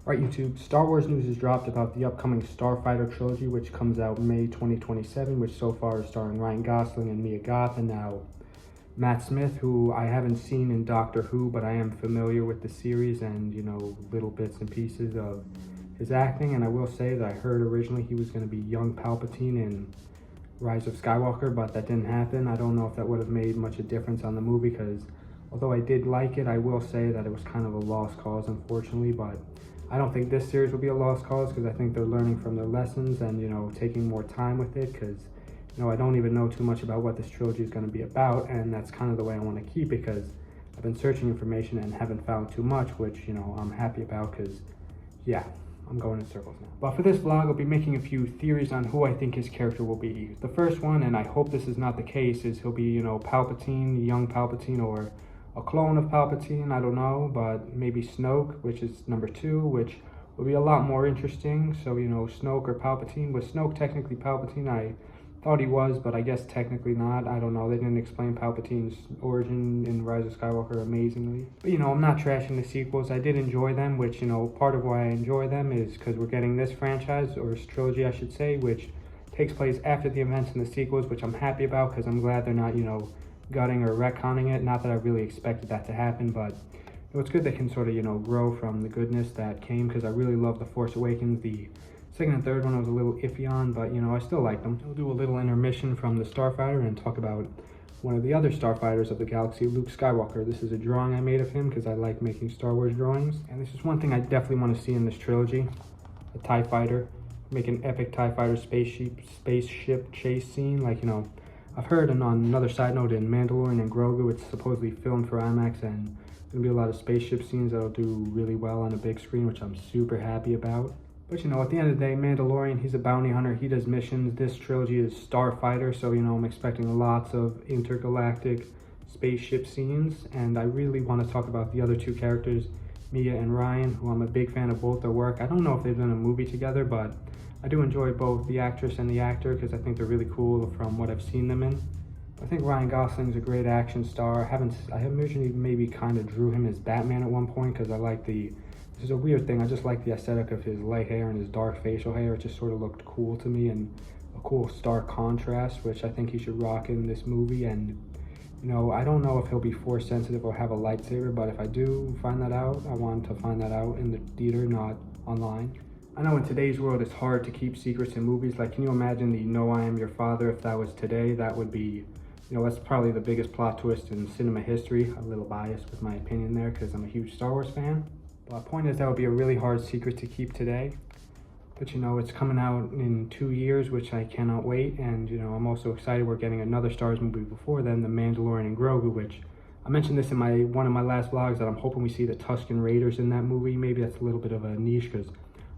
Right, YouTube, Star Wars news has dropped about the upcoming Starfighter trilogy, which comes out May 2027, which so far is starring Ryan Gosling and Mia Goth, and now Matt Smith, who I haven't seen in Doctor Who, but I am familiar with the series and, little bits and pieces of his acting. And I will say that I heard originally he was going to be young Palpatine in Rise of Skywalker, but that didn't happen. I don't know if that would have made much of a difference on the movie, because although I did like it, I will say that it was kind of a lost cause, unfortunately. But I don't think this series will be a lost cause, because I think they're learning from their lessons and, taking more time with it, because, I don't even know too much about what this trilogy is going to be about, and that's kind of the way I want to keep it, because I've been searching information and haven't found too much, which, I'm happy about, because, yeah, I'm going in circles now. But for this vlog, I'll be making a few theories on who I think his character will be. The first one, and I hope this is not the case, is he'll be, Palpatine, young Palpatine, or a clone of Palpatine, I don't know, but maybe Snoke, which is number 2, which will be a lot more interesting. So, Snoke or Palpatine. Was Snoke technically Palpatine? I thought he was, but I guess technically not. I don't know. They didn't explain Palpatine's origin in Rise of Skywalker amazingly. But, I'm not trashing the sequels. I did enjoy them, which, part of why I enjoy them is because we're getting this franchise, or trilogy, I should say, which takes place after the events in the sequels, which I'm happy about, because I'm glad they're not, gutting or retconning it. Not that I really expected that to happen, but it's good they can sort of, grow from the goodness that came, because I really love The Force Awakens. The second and third one I was a little iffy on, but, I still like them. We'll do a little intermission from the Starfighter and talk about one of the other Starfighters of the galaxy, Luke Skywalker. This is a drawing I made of him, because I like making Star Wars drawings. And this is one thing I definitely want to see in this trilogy, a TIE fighter. Make an epic TIE fighter spaceship chase scene, like, I've heard, and on another side note, in Mandalorian and Grogu, it's supposedly filmed for IMAX, and there's going to be a lot of spaceship scenes that'll do really well on a big screen, which I'm super happy about. But, at the end of the day, Mandalorian, he's a bounty hunter, he does missions. This trilogy is Starfighter, so, I'm expecting lots of intergalactic spaceship scenes, and I really want to talk about the other two characters, Mia and Ryan, who I'm a big fan of both their work. I don't know if they've done a movie together, but I do enjoy both the actress and the actor, because I think they're really cool from what I've seen them in. I think Ryan Gosling's a great action star. I have originally maybe kind of drew him as Batman at one point, because I like this is a weird thing, I just like the aesthetic of his light hair and his dark facial hair. It just sort of looked cool to me, and a cool stark contrast, which I think he should rock in this movie. And, I don't know if he'll be force sensitive or have a lightsaber, but if I do find that out, I want to find that out in the theater, not online. I know in today's world it's hard to keep secrets in movies. Like, can you imagine the "No, I am your father" if that was today? That would be, that's probably the biggest plot twist in cinema history. I'm a little biased with my opinion there, because I'm a huge Star Wars fan. But the point is, that would be a really hard secret to keep today. But, it's coming out in 2 years, which I cannot wait. And, I'm also excited we're getting another Star Wars movie before then, The Mandalorian and Grogu, which I mentioned this in one of my last vlogs, that I'm hoping we see the Tusken Raiders in that movie. Maybe that's a little bit of a niche, because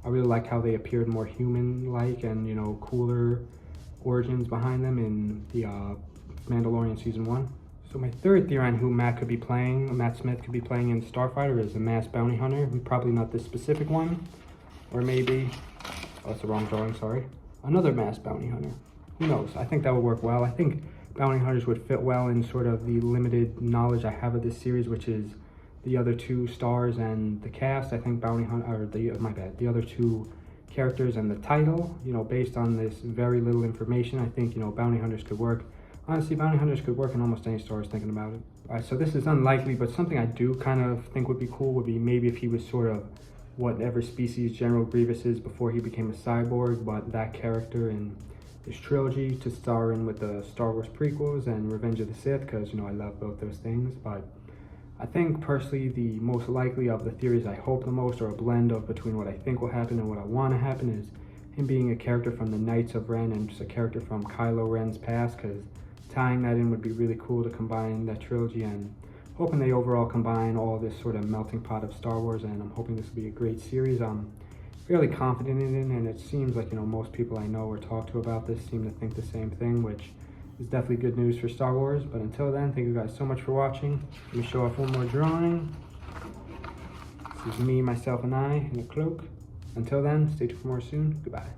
I really like how they appeared more human-like and, cooler origins behind them in the Mandalorian Season 1. So my third theory on who Matt Smith could be playing in Starfighter is a masked bounty hunter. Probably not this specific one. Or maybe, oh, that's the wrong drawing, sorry. Another masked bounty hunter. Who knows? I think that would work well. I think bounty hunters would fit well in sort of the limited knowledge I have of this series, which is the other two stars and the cast. I think the other two characters and the title, based on this very little information, I think, bounty hunters could work. Honestly, bounty hunters could work in almost any Star Wars, thinking about it. All right, so this is unlikely, but something I do kind of think would be cool would be maybe if he was sort of whatever species General Grievous is before he became a cyborg, but that character in this trilogy to star in with the Star Wars prequels and Revenge of the Sith, because, I love both those things. But I think personally the most likely of the theories I hope the most, or a blend of between what I think will happen and what I want to happen, is him being a character from the Knights of Ren and just a character from Kylo Ren's past, because tying that in would be really cool to combine that trilogy, and hoping they overall combine all this sort of melting pot of Star Wars, and I'm hoping this will be a great series. I'm fairly confident in it, and it seems like, most people I know or talk to about this seem to think the same thing, which is definitely good news for Star Wars. But until then, thank you guys so much for watching. Let me show off one more drawing. This is me, myself, and I in a cloak. Until then, stay tuned for more soon. Goodbye.